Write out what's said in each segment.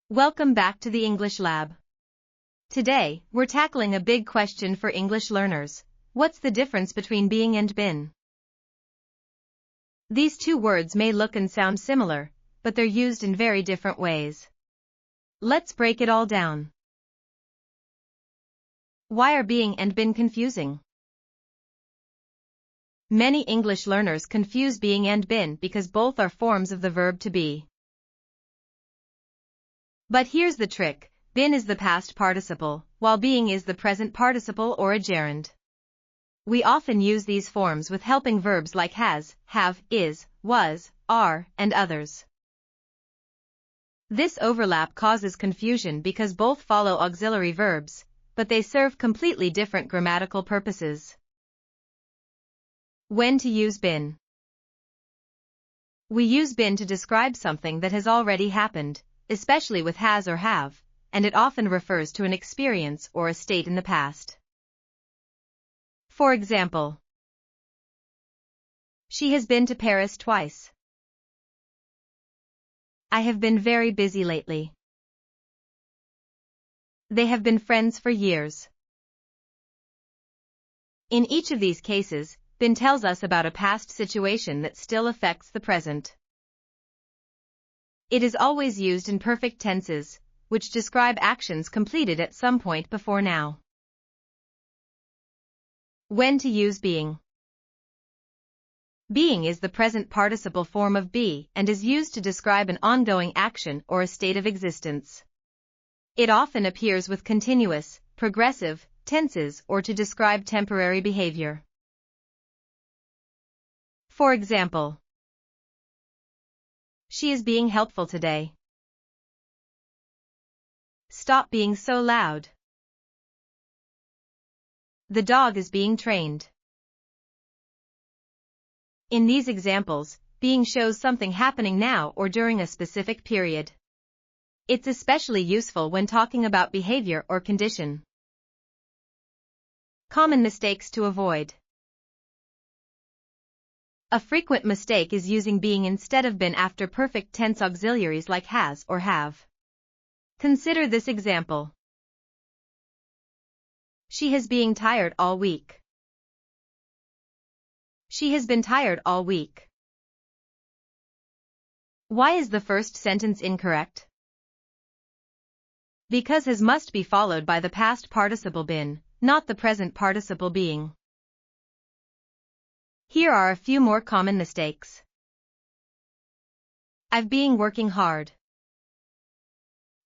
Welcome back to the English Lab. Today, we're tackling a big question for English learners. What's the difference between being and been? These two words may look and sound similar, but they're used in very different ways. Let's break it all down. Why are being and been confusing? Many English learners confuse being and been because both are forms of the verb to be. But here's the trick, been is the past participle, while being is the present participle or a gerund. We often use these forms with helping verbs like has, have, is, was, are, and others. This overlap causes confusion because both follow auxiliary verbs, but they serve completely different grammatical purposes. When to use been. We use been to describe something that has already happened, especially with has or have, and it often refers to an experience or a state in the past. For example, she has been to Paris twice. I have been very busy lately. They have been friends for years. In each of these cases, been tells us about a past situation that still affects the present. It is always used in perfect tenses, which describe actions completed at some point before now. When to use being. Being is the present participle form of be and is used to describe an ongoing action or a state of existence. It often appears with continuous, progressive, tenses or to describe temporary behavior. For example, she is being helpful today. Stop being so loud. The dog is being trained. In these examples, being shows something happening now or during a specific period. It's especially useful when talking about behavior or condition. Common mistakes to avoid. A frequent mistake is using being instead of been after perfect tense auxiliaries like has or have. Consider this example. She has been tired all week. She has been tired all week. Why is the first sentence incorrect? Because has must be followed by the past participle been, not the present participle being. Here are a few more common mistakes. I've been working hard.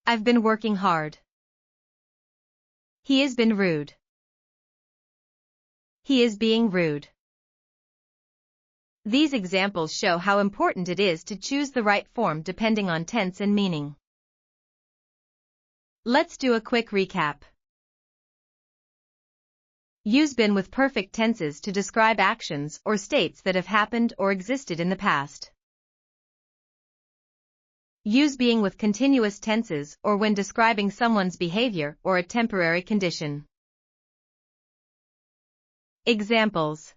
I've been working hard. He has been rude. He is being rude. These examples show how important it is to choose the right form depending on tense and meaning. Let's do a quick recap. Use been with perfect tenses to describe actions or states that have happened or existed in the past. Use being with continuous tenses or when describing someone's behavior or a temporary condition. Examples.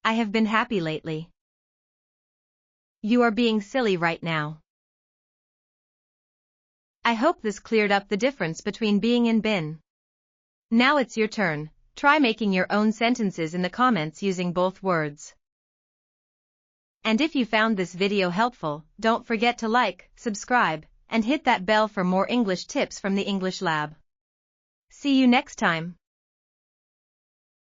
I have been happy lately. You are being silly right now. I hope this cleared up the difference between being and been. Now it's your turn. Try making your own sentences in the comments using both words. And if you found this video helpful, don't forget to like, subscribe, and hit that bell for more English tips from the English Lab. See you next time.